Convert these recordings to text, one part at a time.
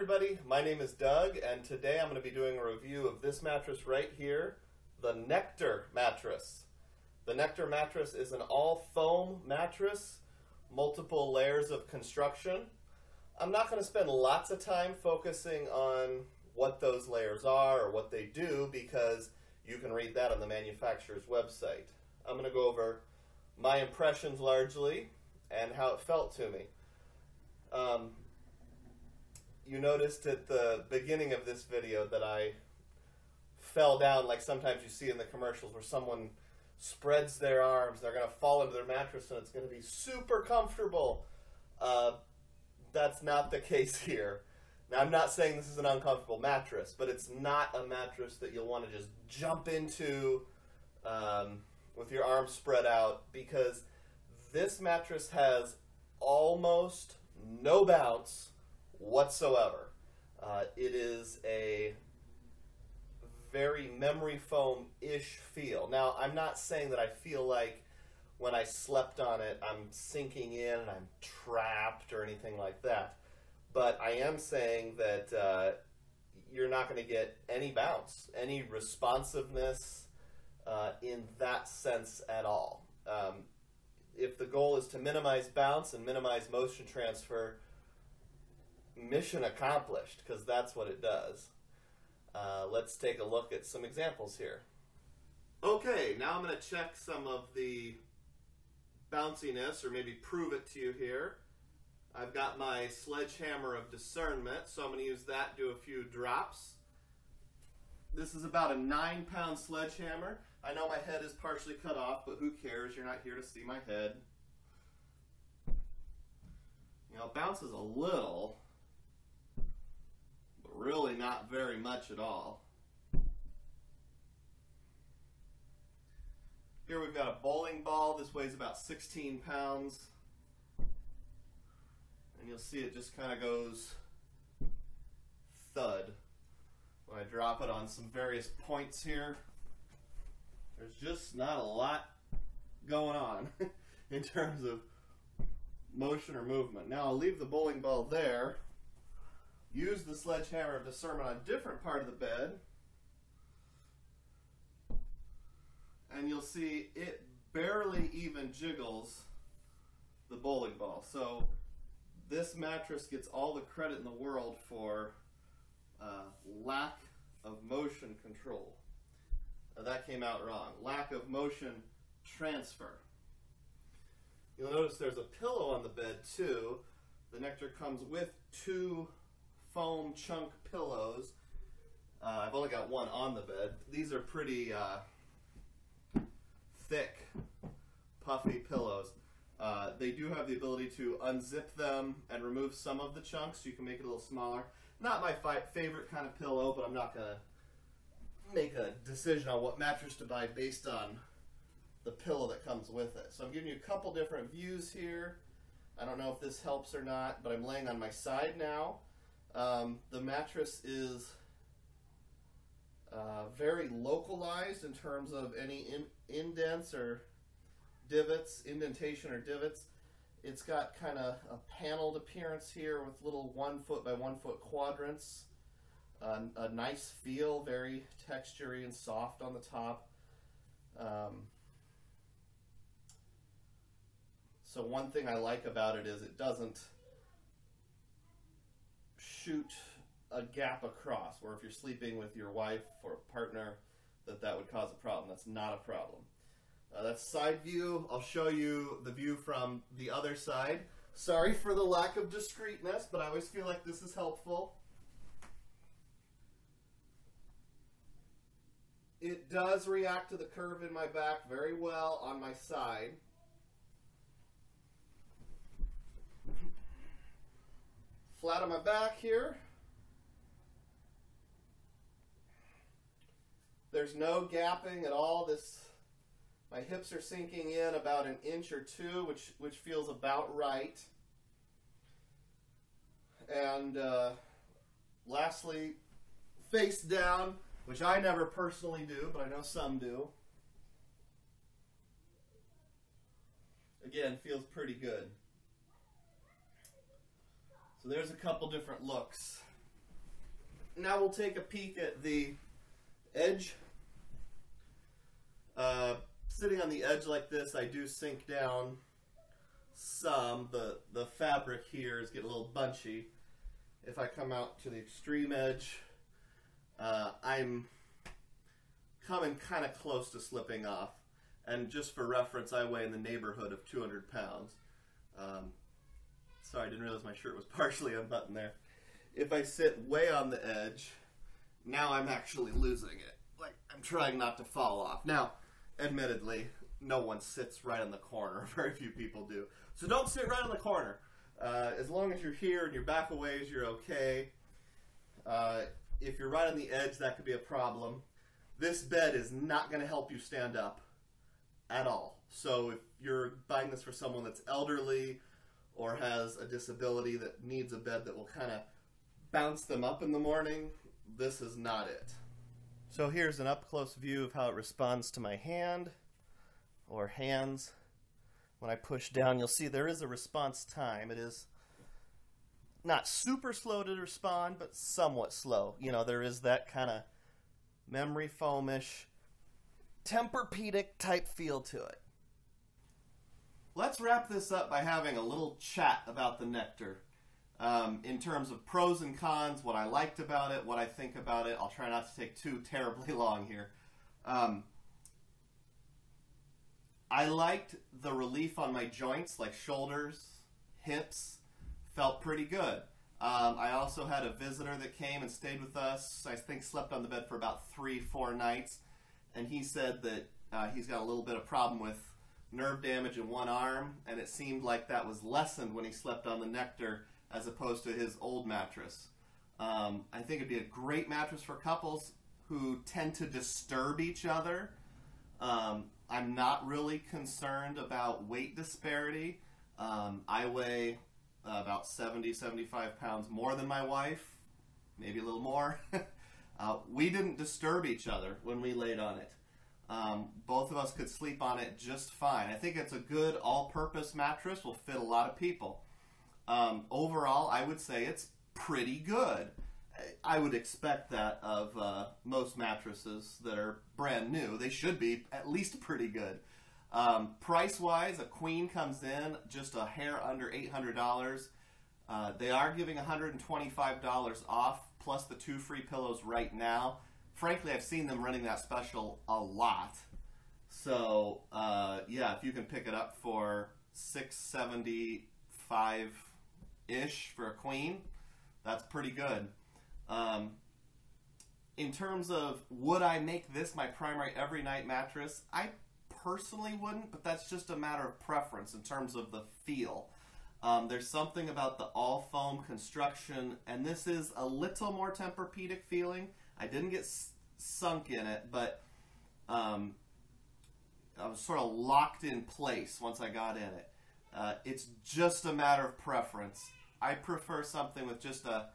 everybody, my name is Doug, and today I'm going to be doing a review of this mattress right here, the Nectar Mattress. The Nectar Mattress is an all-foam mattress, multiple layers of construction. I'm not going to spend lots of time focusing on what those layers are or what they do because you can read that on the manufacturer's website. I'm going to go over my impressions largely and how it felt to me. You noticed at the beginning of this video that I fell down like sometimes you see in the commercials where someone spreads their arms, they're going to fall into their mattress and it's going to be super comfortable. That's not the case here. Now, I'm not saying this is an uncomfortable mattress, but it's not a mattress that you'll want to just jump into with your arms spread out, because this mattress has almost no bounce whatsoever. It is a very memory foam-ish feel. Now, I'm not saying that I feel like when I slept on it I'm sinking in and I'm trapped or anything like that, but I am saying that you're not going to get any bounce, any responsiveness in that sense at all. If the goal is to minimize bounce and minimize motion transfer, mission accomplished, because that's what it does. Let's take a look at some examples here. Okay, now I'm going to check some of the bounciness, or maybe prove it to you here. I've got my sledgehammer of discernment, so I'm going to use that, do a few drops. This is about a 9-pound sledgehammer. I know my head is partially cut off, but who cares? You're not here to see my head. You know, it bounces a little, but really not very much at all. Here we've got a bowling ball. This weighs about 16 pounds. And you'll see it just kind of goes thud when I drop it on some various points here. There's just not a lot going on in terms of motion or movement. Now I'll leave the bowling ball there, use the sledgehammer of discernment on a different part of the bed, and you'll see it barely even jiggles the bowling ball. So this mattress gets all the credit in the world for lack of motion control. That came out wrong. Lack of motion transfer. You'll notice there's a pillow on the bed too. The Nectar comes with 2 foam chunk pillows. I've only got one on the bed. These are pretty thick, puffy pillows. They do have the ability to unzip them and remove some of the chunks, so you can make it a little smaller. Not my favorite kind of pillow, but I'm not going to make a decision on what mattress to buy based on the pillow that comes with it. So I'm giving you a couple different views here. I don't know if this helps or not, but I'm laying on my side now. The mattress is very localized in terms of any indents or divots, indentation or divots. It's got kind of a paneled appearance here with little 1 foot by 1 foot quadrants. A nice feel, very textury and soft on the top. So one thing I like about it is it doesn't shoot a gap across, where if you're sleeping with your wife or partner, that would cause a problem. That's not a problem. That's side view. I'll show you the view from the other side. Sorry for the lack of discreetness, but I always feel like this is helpful. It does react to the curve in my back very well on my side. Flat on my back here. There's no gapping at all. My hips are sinking in about 1 inch or 2, which feels about right. And lastly, face down, which I never personally do, but I know some do. Again, feels pretty good. So there's a couple different looks. now we'll take a peek at the edge. Sitting on the edge like this, I do sink down some. The fabric here is getting a little bunchy. If I come out to the extreme edge, I'm coming kind of close to slipping off. And just for reference, I weigh in the neighborhood of 200 pounds. Sorry, I didn't realize my shirt was partially unbuttoned there. If I sit way on the edge, now I'm actually losing it. Like, I'm trying not to fall off. Now, admittedly, no one sits right in the corner. Very few people do. So don't sit right in the corner. As long as you're here and you're back a ways, you're okay. If you're right on the edge, that could be a problem. This bed is not going to help you stand up at all. So if you're buying this for someone that's elderly or has a disability that needs a bed that will kind of bounce them up in the morning, this is not it. So here's an up-close view of how it responds to my hand or hands. When I push down, you'll see there is a response time. It is not super slow to respond, but somewhat slow. You know, there is that kind of memory foamish, Tempur-Pedic type feel to it. Let's wrap this up by having a little chat about the Nectar. In terms of pros and cons, what I liked about it, what I think about it. I'll try not to take too terribly long here. I liked the relief on my joints, like shoulders, hips, felt pretty good. I also had a visitor that came and stayed with us. I think slept on the bed for about 3-4 nights. And he said that he's got a little bit of problem with nerve damage in one arm, and it seemed like that was lessened when he slept on the Nectar as opposed to his old mattress. I think it'd be a great mattress for couples who tend to disturb each other. I'm not really concerned about weight disparity. I weigh about 70-75 pounds more than my wife, maybe a little more. We didn't disturb each other when we laid on it. Both of us could sleep on it just fine. I think it's a good all-purpose mattress, will fit a lot of people. Overall, I would say it's pretty good. I would expect that of most mattresses that are brand new. They should be at least pretty good. Price-wise, a queen comes in just a hair under $800. They are giving $125 off, plus the 2 free pillows right now. Frankly, I've seen them running that special a lot. So, yeah, if you can pick it up for $675-ish for a queen, that's pretty good. In terms of would I make this my primary every night mattress, I personally wouldn't, but that's just a matter of preference in terms of the feel. There's something about the all foam construction, and this is a little more Tempur-Pedic feeling. I didn't get sunk in it, but I was sort of locked in place once I got in it. It's just a matter of preference. I prefer something with just a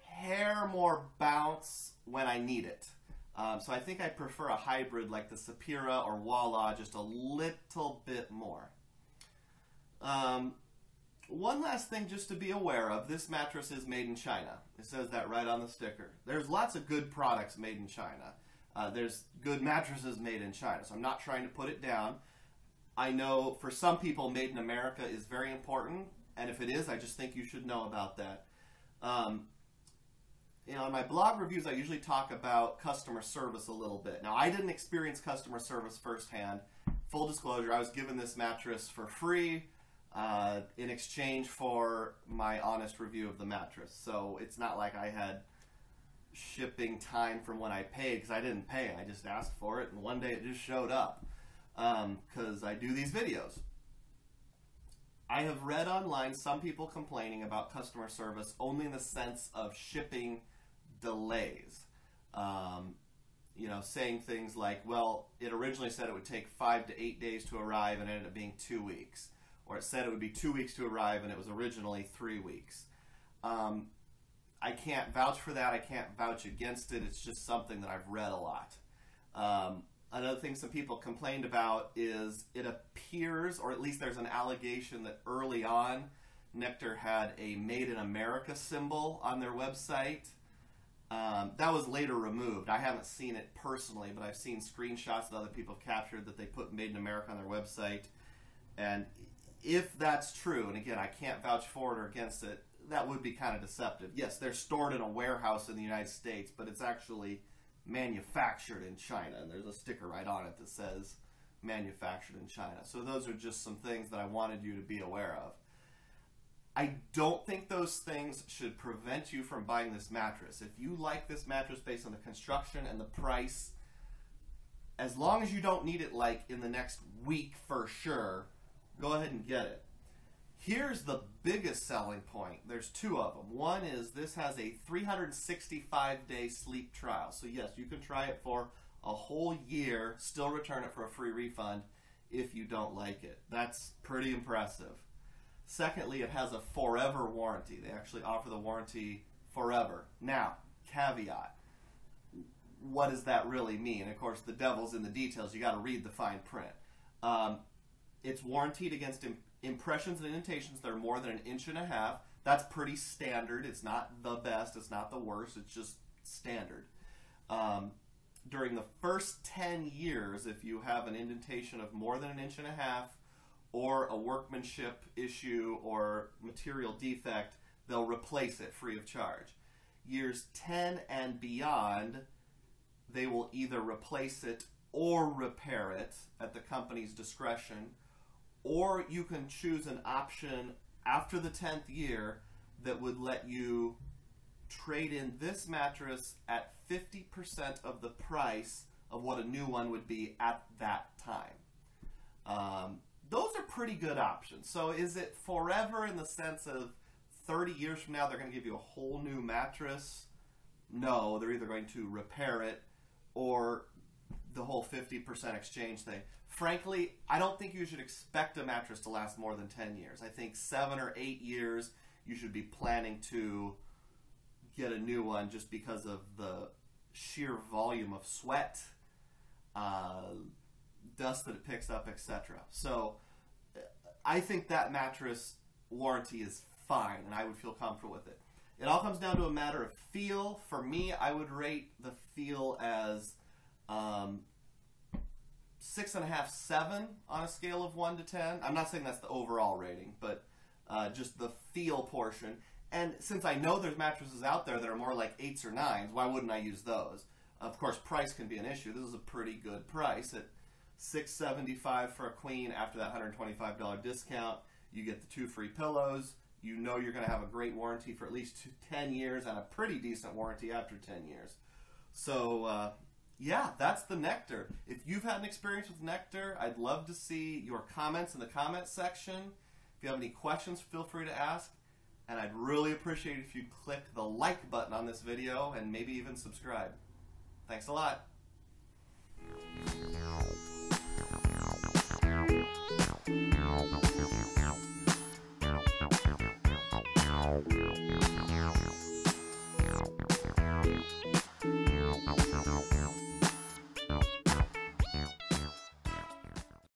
hair more bounce when I need it. So I think I prefer a hybrid like the Sapira or Walla just a little bit more. One last thing just to be aware of, this mattress is made in China. It says that right on the sticker. There's lots of good products made in China. There's good mattresses made in China, so I'm not trying to put it down. I know for some people made in America is very important, and if it is, I just think you should know about that. You know, in my blog reviews, I usually talk about customer service a little bit. Now, I didn't experience customer service firsthand. Full disclosure, I was given this mattress for free in exchange for my honest review of the mattress. So it's not like I had shipping time from when I paid, because I didn't pay. I just asked for it, and one day it just showed up because I do these videos. I have read online some people complaining about customer service only in the sense of shipping delays. You know, saying things like, well, it originally said it would take 5 to 8 days to arrive and it ended up being 2 weeks. Or it said it would be 2 weeks to arrive and it was originally 3 weeks. I can't vouch for that. I can't vouch against it. It's just something that I've read a lot. Another thing some people complained about is it appears, or at least there's an allegation that early on Nectar had a Made in America symbol on their website. That was later removed. I haven't seen it personally, but I've seen screenshots that other people have captured that they put Made in America on their website. And if that's true, and again, I can't vouch for it or against it, that would be kind of deceptive. Yes, they're stored in a warehouse in the United States, but it's actually manufactured in China, and there's a sticker right on it that says manufactured in China. So those are just some things that I wanted you to be aware of. I don't think those things should prevent you from buying this mattress. If you like this mattress based on the construction and the price, as long as you don't need it like in the next week for sure, go ahead and get it. Here's the biggest selling point. There's two of them. One is this has a 365-day sleep trial. So yes, you can try it for a whole year, still return it for a free refund if you don't like it. That's pretty impressive. Secondly, it has a forever warranty. They actually offer the warranty forever. Now, caveat. What does that really mean? Of course, the devil's in the details. You got to read the fine print. It's warranted against impressions and indentations that are more than 1.5 inches. That's pretty standard. It's not the best. It's not the worst. It's just standard. During the first 10 years, if you have an indentation of more than 1.5 inches or a workmanship issue or material defect, they'll replace it free of charge. Years 10 and beyond, they will either replace it or repair it at the company's discretion, or you can choose an option after the 10th year that would let you trade in this mattress at 50% of the price of what a new one would be at that time. Those are pretty good options. So is it forever in the sense of 30 years from now they're going to give you a whole new mattress? No, they're either going to repair it or the whole 50% exchange thing. Frankly, I don't think you should expect a mattress to last more than 10 years. I think 7 or 8 years you should be planning to get a new one just because of the sheer volume of sweat, dust that it picks up, etc. So I think that mattress warranty is fine, and I would feel comfortable with it. It all comes down to a matter of feel. For me, I would rate the feel as 6.5, 7 on a scale of 1 to 10. I'm not saying that's the overall rating, but just the feel portion. And since I know there's mattresses out there that are more like 8s or 9s, why wouldn't I use those? Of course, price can be an issue. This is a pretty good price at $675 for a queen. After that $125 discount, you get the 2 free pillows. You know you're going to have a great warranty for at least 10 years and a pretty decent warranty after 10 years. So, yeah, that's the Nectar. If you've had an experience with Nectar, I'd love to see your comments in the comments section. If you have any questions, feel free to ask. And I'd really appreciate it if you click the like button on this video and maybe even subscribe. Thanks a lot. Meow.